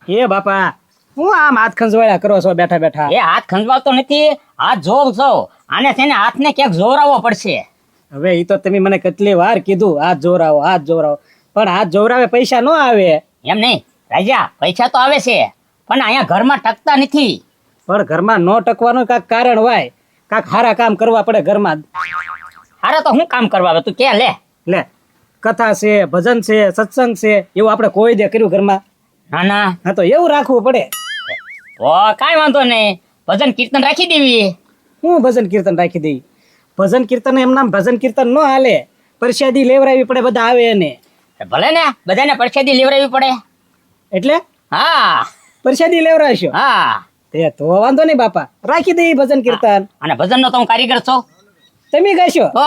એ બાપા હું આમ હાથ ખંજવાળ્યા કરો છો બેઠા બેઠા? એ હાથ ખંજવાળતો નથી, હાથ જોવ છો. આને છે ને હાથને ક્યાંક જોરાવવો પડશે. હવે એ તો તમે મને કેટલી વાર કીધું હાથ જોરાવો હાથ જોરાવો, પણ હાથ જોરાવે પૈસા ન આવે. એમ નહીં રાજા, પૈસા તો આવે છે પણ અહીંયા ઘરમાં ટકતા નથી. પણ ઘરમાં ન ટકવાનું કાંઈક કારણ હોય, કાંઈક સારા કામ કરવા પડે ઘરમાં. હારે તો હું કામ કરવા આવે તું કે લે. લે કથા છે, ભજન છે, સત્સંગ છે, એવું આપણે કોઈ દે કર્યું ઘરમાં? ના ના, હા તો એવું રાખવું પડે. ઓ કાંઈ વાંધો નહીં, ભજન કીર્તન રાખી દેવી. હું ભજન કીર્તન રાખી દઈ? ભજન કીર્તન એમ નામ ભજન કીર્તન ન હાલે, પ્રસાદી લેવરાવી પડે, બધા આવે એને. ભલે ને બધાને પ્રસાદી લેવડાવવી પડે. એટલે હા પ્રસાદી લેવરાવશો? હા. તે તો વાંધો નહીં બાપા, રાખી દઈ ભજન કીર્તન. અને ભજનનો તો હું કારીગર છું. તમે ગાશો? તો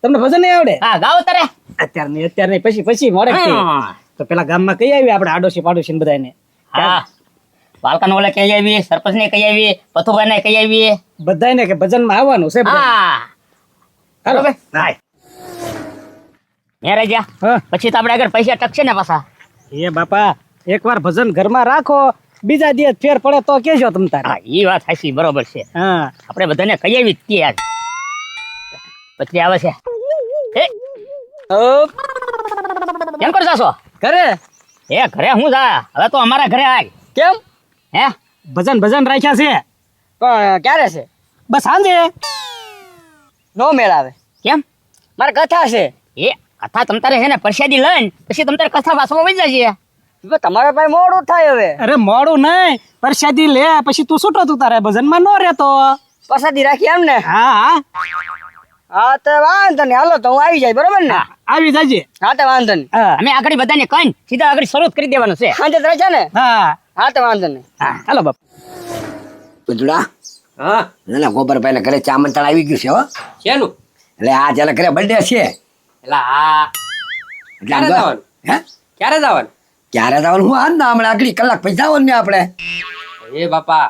તમને ભજન નહીં આવડે? હા ગાઓ તારે. અત્યારે નહીં, પછી મોડે હા. તો પેલા ગામમાં કઈ આવી આપણે આડોશી પાડોશી બધાને? હા બાલકાનો ઓલે કહી આવી, સરપંચ ને કહી આવી, પથુભાઈ ને કહી આવી. બધાને કે ભજનમાં આવવાનું છે બધાને. હા હાલો બરોબર. હાય. હે રાજા, હા પછી તો આપણે આગળ પૈસા ટકશે ને પાછા. એ બાપા એકવાર ભજન ઘરમાં રાખો, બીજા દિવસ ફેર પડે તો કેજો તમ તારે. હા એ વાત સાચી, બરોબર છે. હા આપણે બધાને કહી આવી જ આજ. પછી આવે છે હે કેમ કરશો છો? કરે એ ઘરે હું જા, હવે તો અમારા ઘરે આય. કેમ? હે ભજન રાખ્યા છે પણ ક્યારે છે? બસ સાંજે. નો મેળ આવે. કેમ? મારે કથા છે. એ કથા તમ તારે છે ને પ્રસાદી લઈને પછી તમ તારે કથા વાસવા વઈ જશે. તો તમારા પાસે મોડું થાય હવે. અરે મોડું નહીં, પ્રસાદી લે પછી તું છૂટો, તું તારે ભજનમાં ન રહેતો. પસાદી રાખી એમ ને? હા હા હા તો વાંધો નહીં, હાલો તો હું આવી જાય, બરોબર ને? આવી જાજે. હા તો વાંધો નહીં. હા અમે આગળ બધાને કહીને સીધા આગળ શરૂ કરી દેવાનું છે. સાંજે જ રહેશે ને? હા હા તો વાંધો નહીં. હા હાલો બાપા. પુતળા હા ના ગોબરભાઈ ના ઘરે ચામંતળ આવી ગયું છે હો. શેનું? એટલે આ જેના ઘરે બર્થડે છે એલા હા એટલે આમ ક્યારે જો- જવાનું? હે ક્યારે જવાનું? ક્યારે જવાનું? હું આજ ના હમણાં આગલી કલાક પછી જવાનું ને આપણે. એ બાપા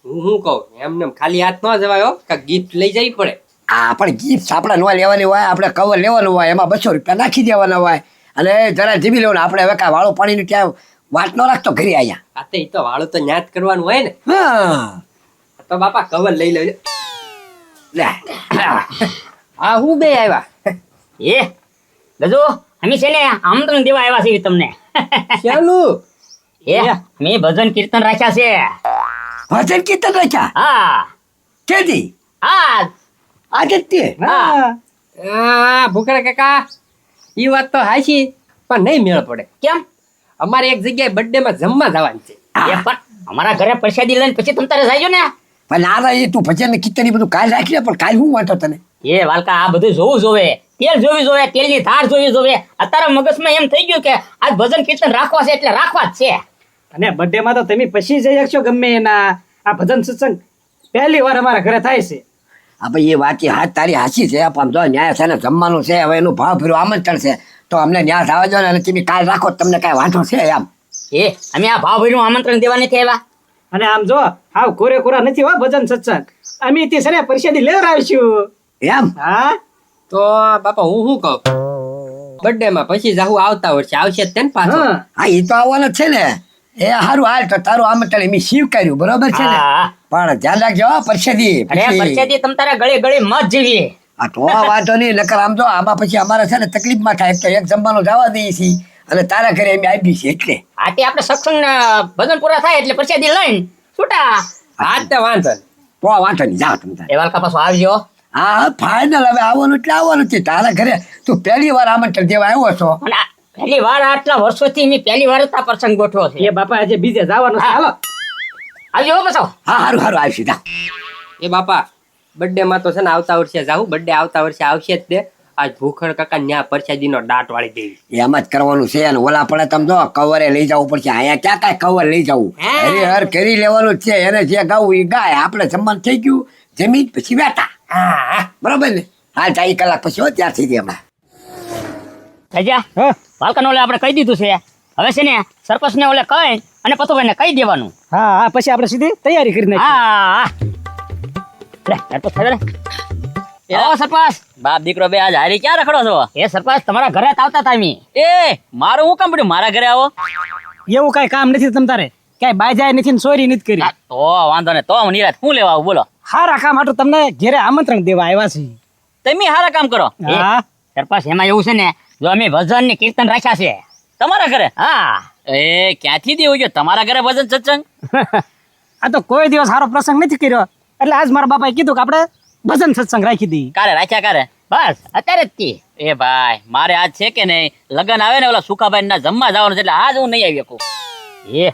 હું શું કહું, એમને એમ ખાલી હાથ ન જવાય હો, કાંઈક ગિફ્ટ લઈ જવી પડે. આ પણ ગિફ્ટ આપણે ન લેવાની હોય, આપણે કવર લેવાનું હોય, એમાં 200 રૂપિયા નાખી દેવાના હોય અને જરા જીવી લેવાનું. આપણે હવે કાંઈ વાળો પાણીની ત્યાં વાત ન રાખતો ઘરે અહીંયા. આ તો ઈ તો વાળું તો ન્યા જ કરવાનું હોય ને. હા તો બાપા કવર લઈ લેજો. લે હા હું બે આવ્યા. એ ગજો, અમે છે ને આમંત્રણ દેવા આવ્યા છીએ તમને. શેનું? એ અમે ભજન કીર્તન રાખ્યા છે. ભજન કીર્તન રાખ્યા હા કેદી? હા આજે જ તે? હા. હા ભૂખડા કાકા ઈ વાત તો હાચી, પણ નહીં મેળ પડે. કેમ? અમારે એક જગ્યાએ બર્થડે માં જમવા જવાનું છે. એ પણ અમારા ઘરે પ્રસાદી લઈને પછી તમ તારે જાજો ને. પણ ના એ તું ભજન ને કીર્તન એ બધું કાલ રાખી લે, પણ કાલ હું વાંધો તને? એ વાલકા આ બધું જોવું જોવે, તેલ જોવી જોવે, તેલની ધાર જોવી જોવે. અત્યારે મગજમાં એમ થઈ ગયું કે આજ ભજન કીર્તન રાખવા છે એટલે રાખવા જ છે. અને બર્થડે માં તો તમે પછી જઈ શકશો ગમે એના. આ ભજન સત્સંગ પહેલી વાર અમારા ઘરે થાય છે. હા ભાઈ એ વાત હાથ તારી હાચી છે, પણ જો ન્યાય છે ને જમવાનું છે, હવે એનું ભાવ ફેરું આમંત્રણ છે તો અમને ન્યાય થવા દો ને, અને તમે કાલ રાખો તમને કાંઈ વાંધો છે એમ? એ અમે આ ભાવભર્યું આમંત્રણ દેવા નથી આવ્યા. અને આમ જો હાવ કોરા નથી હો ભજન સત્સંગ. અમે તે છે ને પ્રસાદી લેવડાવીશું. એમ હા તો બાપા હું શું કહું, બર્થડે માં પછી જાહુ આવતા વર્ષે આવશે જ તે ને પાછો. હા હા એ તો આવવાનો જ છે ને. એ હારું હાલ તો તારું આમંત્રણ મેં સ્વીકાર્યું, બરોબર છે ને? હા. પણ ધ્યાન રાખજો હો, પરસેદી અરે પછી. પ્રસાદી તમ તારે ગળે ગળે મત જેવી. આ તો વાંધો નહીં, નકર આમ જો આમાં પછી અમારે છે ને તકલીફમાં થાય. એક તો એક જમવાનું જવા દઈએ છીએ અને તારા ઘરે એમ આવી છે એટલે. આ તે આપણે સત્સંગ ભજન પૂરા થાય એટલે પ્રસાદી લઈને છૂટા. હા જ તે વાંધો નહીં. તો વાંધો નહીં, જાઓ તમે તારે. એ વાલકા પાછો આવજો. હા ફાઇનલ, હવે આવવાનું એટલે આવવાનું છે તારા ઘરે. તું પહેલી વાર આમંત્રણ દેવા આવ્યો છો. અને આ પહેલી વાર આટલા વર્ષોથી મેં પહેલી વાર જ આ પ્રસંગ ગોઠવો છે. એ બાપા આજે બીજે જવાનું છે. હાલો આવજો હો પાછો. હા હારું હારું આવશે જા. એ બાપા બર્થડે માં તો છે ને આવતા વર્ષે જાહુ, બર્થડે આવતા વર્ષે આવશે જ તે. આજ ભૂખડ કાકા ન્યા પરસાદી નો દાટ વાળી દેવી. એમ જ કરવાનું છે. અને ઓલા પડે તમે જો કવરે લઈ જવું પડશે. અહીંયા ક્યાં કાંઈ કવર લઈ જવું, હર કરી લેવાનું જ છે. એને જે ગાવું એ ગાય. આપણે જમવાનું થઈ ગયું, જમીન પછી બેઠા. હા બરોબર ને? હા 4 કલાક પછી હો, ત્યારથી જ હમણાં. રાજા, હા વાલકાને ઓલે આપણે કહી દીધું છે. હવે છે ને સરપંચ ને ઓલે કહી અને પતુભાઈ ને કહી દેવાનું. હા હા પછી આપણે સીધી તૈયારી કરી નાખીએ. હા લે સરપંચ ખબર ઓ સરપંચ બાપ દીકરો બે આજ હારી ક્યાં રખડો છો? એ સરપંચ તમારા ઘરે જ આવતા હતા અમે. એ મારું હું કામ પડ્યું મારા ઘરે આવો? એવું કાંઈ કામ નથી તમ તારે. ક્યાંય બાજાય નથી ને ચોરી નથી કરી. તો વાંધો ને તો હું નિરાત શું લેવા આવું બોલો. હારા કામ હાટુ તમને ઘેરે આમંત્રણ દેવા આવ્યા છીએ. તમે સારા કામ કરો. હા સરપાસ એમાં એવું છે ને જો અમે ભજન ને કીર્તન રાખ્યા છે તમારા ઘરે. હા એ ક્યાંથી દેવું ગયો તમારા ઘરે ભજન સત્સંગ? આ તો કોઈ દિવસ સારો પ્રસંગ નથી કર્યો એટલે આજ મારા બાપાએ કીધું કે આપણે ભજન સત્સંગ રાખી દઈએ. કારે રાખ્યા કારે બસ અત્યારે જ તી. એ ભાઈ મારે આજ છે કે નહીં લગન આવે ને ઓલા સુખાભાઈ ના જમવા જવાનું છે એટલે આજ હું નહીં આવી શકું. એ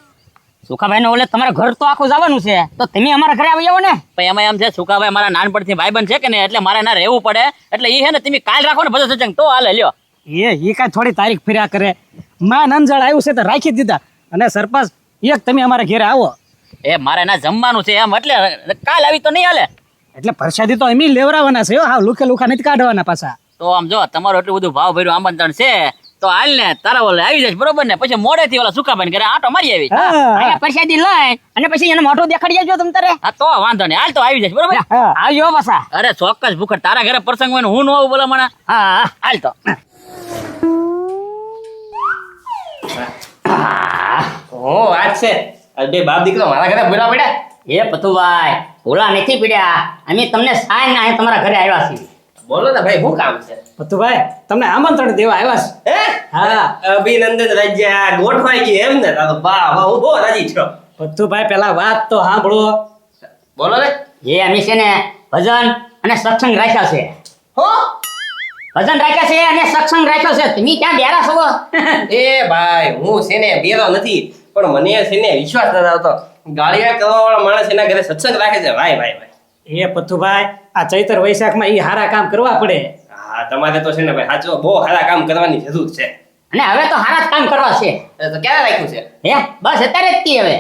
સુખાભાઈ ને ઓલે તમારા ઘર તો આખું જવાનું છે તો તમે અમારા ઘરે આવી જાવ ને. પણ એમાં એમ છે સુખાભાઈ મારા નાનપણથી ભાઈબંધ છે કે ને એટલે મારે ના રહેવું પડે એટલે એ છે ને તમે કાલ રાખો ને ભજન સત્સંગ તો હાલે લ્યો. એ કાંઈ થોડી તારીખ ફર્યા કરે. માં નંજળ આવ્યું છે તો રાખી જ દીધા અને સરપંચ એક તમે અમારા ઘરે આવો એ મારે ના જમવાનું છે એમ એટલે કાલ આવી તો નહીં હાલે. એટલે પ્રસાદી તો એમ લેવરાવાના છે હા લુખે લુખા નથી કાઢવાના પાછા. તો આમ જો તમારું એટલું બધું ભાવ ભર્યું આમંત્રણ છે તો હાલ ને તારા ઓલે આવી જાય બરોબર ને પછી મોડેથી ઓલા સુખાભાઈ ઘરે આટો મારી આવી. હા. પ્રસાદી લઈ અને પછી એને મોઢું દેખાડી આવજો તમ તારે. હા તો વાંધો નહીં હાલ તો આવી જાય બરોબર. હા. આવજો પાછા. અરે ચોક્કસ ભૂખડ તારા ઘરે પ્રસંગ હોય ને હું ન આવું બોલા મને. હા હાલ તો. હું વાત છે આજ બે બાપ દીકરો મારા ઘરે ભૂલા પડ્યા. એ પતુભાઈ ભૂલા નથી પીડ્યા અમે તમને સાય ના તમારા ઘરે આવ્યા છીએ. બોલો ને ભાઈ શું કામ છે? પતુભાઈ તમને આમંત્રણ દેવા આવ્યા છે. હે હા અભિનંદન રાજ્ય ગોઠવાઈ ગઈ એમ ને તારો બા હું બહુ રાજી છો. પતુભાઈ પેલા વાત તો સાંભળો. બોલો ને. એ અમે છે ને ભજન અને સત્સંગ રાખ્યા છે. હો ભજન રાખ્યા છે અને સત્સંગ રાખ્યો છે તમે ક્યાં બેરા છો? એ ભાઈ હું છે ને બેરો નથી પણ મને છે ને વિશ્વાસ નથી આવતો ગાળિયા કરવા વાળા માણસ એના ઘરે સત્સંગ રાખે છે. ભાઈ ભાઈ ભાઈ એ પતુભાઈ આ ચૈતર વૈશાખમાં ઈ હારા કામ કરવા પડે. હા તમારે તો છે ને ભાઈ સાચો બહુ સારા કામ કરવાની જરૂર છે. અને હવે તો હારા જ કામ કરવા છે. તો ક્યારે રાખ્યું છે? હે બસ અત્યારે જ તી હવે.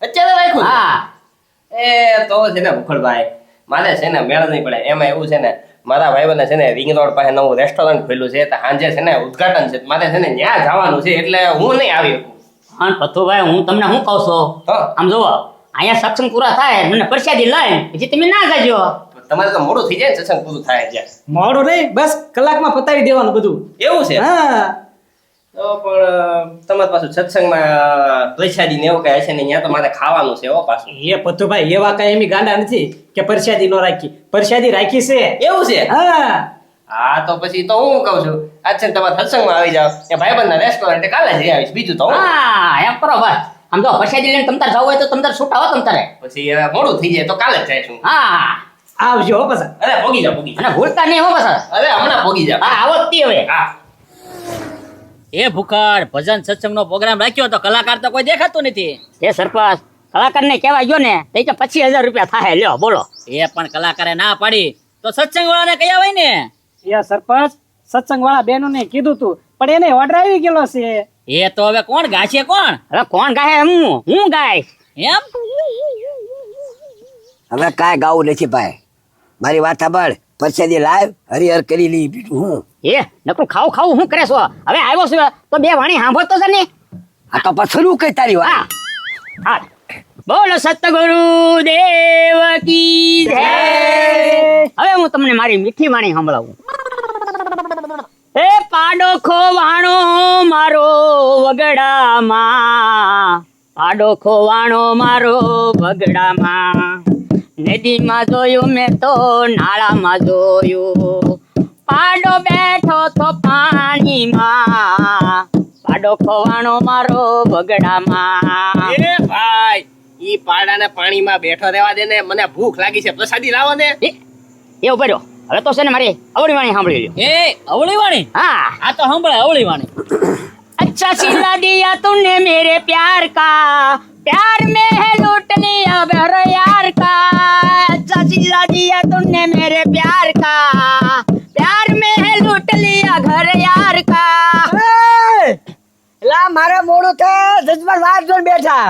અત્યારે રાખ્યું છે? હા એ તો છે ને ભૂખડભાઈ મારે છે ને મેળ નહીં પડે. એમાં એવું છે ને મારા ભાઈબંધને છે ને રિંગ રોડ પાસે નવું રેસ્ટોરન્ટ ખોલ્યું છે તો સાંજે છે ને ઉદ્ઘાટન છે મારે છે ને ત્યાં જવાનું છે એટલે હું નહીં આવી શકું. હા પથુભાઈ હું તમને શું કહું છું હા. આમ જોવો અહીંયા સત્સંગ પૂરા થાય મને પ્રસાદી લઈને પછી તમે ના જાજો. તમારે તો મોડું થઈ જાય ને સત્સંગ પૂરું થાય છે. મોડું નહીં બસ કલાકમાં પતાવી દેવાનું બધું. એવું છે? હા તો પણ તમારે પાછું સત્સંગમાં પ્રસાદી ને એવું કઈ હશે ને ત્યાં તો મારે ખાવાનું છે હો પાછું. એ પતુભાઈ એવા કઈ એમ ગાંડા નથી કે પરસાદી નો રાખી. પરસાદી રાખી છે. એવું છે? હા હા તો પછી તો હું કહું છું આજ છે ને તમારે સત્સંગમાં આવી જાઓ એ ભાઈબંધના રેસ્ટોરન્ટ કાલે જઈ આવીશ બીજું તો હું. હા એમ કરો બસ આમ જો પ્રસાદી લઈને તમતાર જવું હોય તો તમતાર છૂટા હો તમતારે. પછી મોડું થઈ જાય તો કાલે જ જઈશું. હા આવજો હો પાછા. અરે પોગી જાઓ પોગી જાઓ. અને ભૂલતા નહીં હો પાછા. અરે હમણાં પોગી જાઓ. હા આવો જ તી હવે. હા એ ભૂખડ ભજન સત્સંગનો પ્રોગ્રામ રાખ્યો તો કલાકાર તો કોઈ દેખાતું નથી. એ સરપંચ કલાકારને કહેવા ગયો ને તે તો 25,000 રૂપિયા થાય લ્યો બોલો. એ પણ કલાકારે ના પાડી તો સત્સંગ વાળાને કયા હોય ને. એ સરપંચ સત્સંગ વાળા બેનો ને કીધું તું પણ એને ઓર્ડર આવી ગયેલો છે. એ તો હવે કોણ ગાશે કોણ? હવે કોણ ગાય હું ગાઈશ એમ. હવે કાંઈ ગાવું નથી ભાઈ મારી વાત સાંભળ પરસાદી લાવ હરિહર કરી લી બીજું હું. એ નકરું ખાવું હું કરે છો? હવે આવ્યો છું તો બે વાણી સાંભળતો છે ને. આ તો પછરું કઈ તારી વાત. હા હા બોલો સતગુરુ દેવ કી જય. હવે હું તમને મારી મીઠી વાણી સંભળાવું. એ પાડો ખોવાણો મારો વગડામાં, પાડો ખોવાણો મારો વગડામાં, નદીમાં જોયું મેં તો નાળામાં જોયું, પાડો બેઠો તો પાણીમાં, પાડો ખોવાણો મારો વગડામાં. એ ભાઈ ઈ પાડાને પાણીમાં બેઠો રહેવા દે ને, મને ભૂખ લાગી છે, પ્રસાદી લાવો ને. એ ઉભો રહ્યો. હવે તો છે ને મારી અવળી વાણી સાંભળી લ્યો. ए अवली वाणी हाँ आ तो हम बड़े अवली वाणी अच्छा सिला दिया तूने मेरे प्यार का, प्यार में है लूट लिया बहर यार का, अच्छा सिला दिया तूने मेरे प्यार का, प्यार में है लूट लिया घर यार का. લા મારે મોડું થાય, જજમાન વાર જોઈને બેઠા.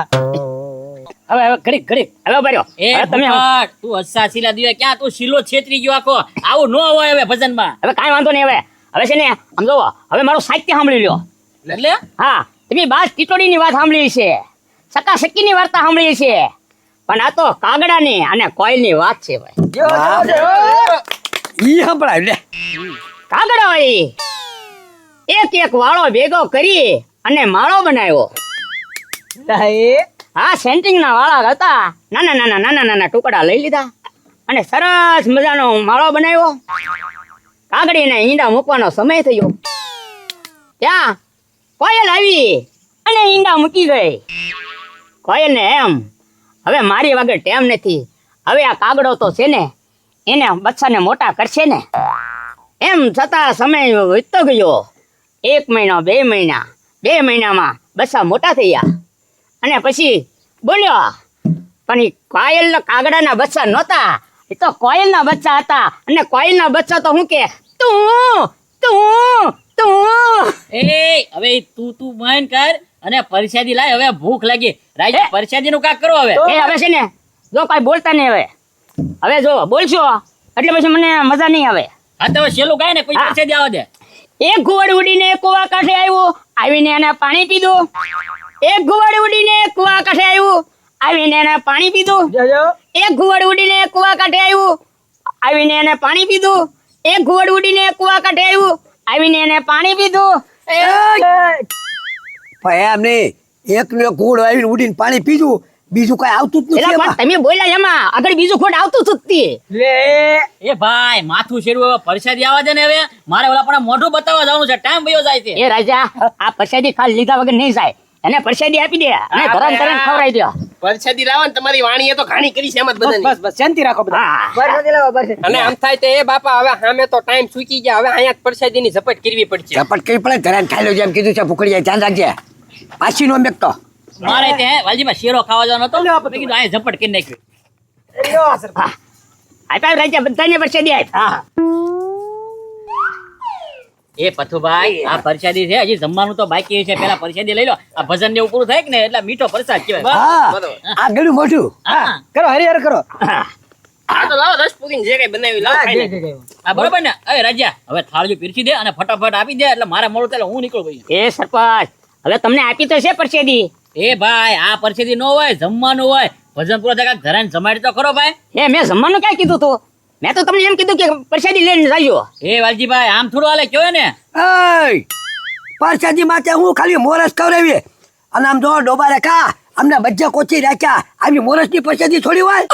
હવે હવે ઘડીક હવે બર્યો. ए હવે તમે भूखट, तू हस्सा सिला दिया क्या तू सिलो छेत्री गयो आखो आવું નો હોય હવે ભજન માં. હવે કાંઈ વાંધો નહીં. હવે છે ને આમ જોવો, હવે મારું સાહિત્ય સાંભળી લ્યો. એટલે હા તમે બાજ ટીટોડીની વાત સાંભળી છે, સકાસકીની વાર્તા સાંભળી છે, પણ આ તો કાગડાની અને કોયલની વાત છે ભાઈ. જો, જો, જો. ઈ સંભળાય લે. કાગડો એક વાળો ભેગો કરી અને માળો બનાવ્યો. તાએ હા સેન્ટિંગના વાળા હતા, નાના ટુકડા લઈ લીધા અને સરસ મજાનો માળો બનાવ્યો. કાગડીને ઈંડા મૂકવાનો સમય થયો ત્યાં કોયલ આવી અને ઈંડા મૂકી ગઈ. કોયલને એમ હવે મારી વગર ટેમ નથી, હવે આ કાગડો તો છે ને એને બચ્ચાને મોટા કરશે ને. એમ છતાં સમય વીતતો ગયો. 1 મહિનો 2 મહિના, 2 મહિનામાં બચ્ચા મોટા થઈ ગયા અને પછી બોલ્યો. પણ એ કોયલના કાગડાના બચ્ચા નહોતા, એ તો કોયલના બચ્ચા હતા. અને કોયલના બચ્ચા તો હું કે તું તું તું. એ હવે તું બંધ કર અને પરસાદી લાય, હવે ભૂખ લાગી. રાજા પરસાદી નું કાક કરો હવે. એ હવે છે ને જો કઈ બોલતા નહીં. હવે જો બોલશો એટલે પછી મને મજા નહીં આવે. હા તો છેલ્લું ગાય ને કોઈ હા. પરસાદી આવવા દે. એક ઘુવડ ઉડીને કુવા કાંઠે આવ્યું, આવીને એને પાણી પીધું. એક ઘુવડ ઉડીને કુવા કાંઠે આવ્યું, આવીને એને પાણી પીધું. જોજો એક ઘુવડ ઉડીને કુવા કાંઠે આવ્યું, આવીને એને પાણી પીધું. એક ઘુવડ ઉડીને કુવા કાંઠે આવ્યું, આવીને એને પાણી પીધું. પણ એમ નહીં, એકનો એક ઘોડો આવીને ઉડીને પાણી પીધું, બીજું કઈ આવતું જ એલા નથી પણ એમાં. તમે બોલ્યા એમાં આગળ બીજું ખોટ આવતું જ નથી. લે એ ભાઈ માથું શેરવું, હવે પરસાદી આવવા દે ને. હવે મારે ઓલા પણ મોઢું બતાવવા જવાનું છે, ટાઈમ વયો જાય છે. એ રાજા આ પ્રસાદી ખાલી લીધા વગર નહીં જાય. એને પ્રસાદી આપી દે અને ધરમ ધરમ ખવડાવી દો. પરસાદી લાવવા ને તમારી વાણીએ તો ઘાણી કરી છે એમ જ બસ બધાની. બસ બસ શાંતિ રાખો બધા. હા પરસાદી લાવો પરસાદી. અને આમ થાય તો એ બાપા હવે સામે તો ટાઈમ ચૂકી ગયા, હવે અહીંયા પરસાદીની ઝપટ કરવી પડશે. ઝપટ કરી પડે, ધરાને ખાઈ લો જેમ કીધું છે. ભૂખડી ધ્યાન રાખજે, પાછી નો મેકતો. મારે ત્યાં વાલજીમાં શેરો ખાવા જવાનો હતો, મેં કીધું અહીંયા ઝપટ કરી નાખ્યું. લ્યો સરપંચ. આપ્યા રાજા બધાને પ્રસાદી આપ. હા એ પથુભાઈ આ પરસાદી છે, હજી જમવાનું તો બાકી છે. પેલા પરસાદી લઈ લો, આ ભજન ને એવું પૂરું થાય કે ને એટલે મીઠો પ્રસાદ કહેવાય. હા, આ ગળું મોઢું. હા કરો હરિહર કરો. આ તો લાવો રસ પૂરી જે કઈ બનાવી લાવો ખાઈ લે. આ બરોબર ને. એ રાજા હવે થાળીઓ પીરસી દે અને ફટાફટ આપી દે એટલે મારે મોડું થાય એટલે હું નીકળું ભાઈ. એ સરપંચ હવે તમને આપી તો છે પ્રસાદી. એ ભાઈ આ પરસાદી નો હોય, જમવાનું હોય. ભજન પૂરો થાય ઘરે જમાડી તો ખરો ભાઈ. એ મેં જમવાનું ક્યાં કીધું તું? મેં તો તમને એમ કીધું કે પ્રસાદી લઈને જાજો. એ વાલજીભાઈ આમ થોડું હાલે કયો ને. એય, પરસાદી માટે હું ખાલી મોરસ ખવડાવી અને આમ જો ડોબારે ખા, અમને બચ્ચા કોચી રાખ્યા, આવી મોરસની પરસાદી થોડી હોય.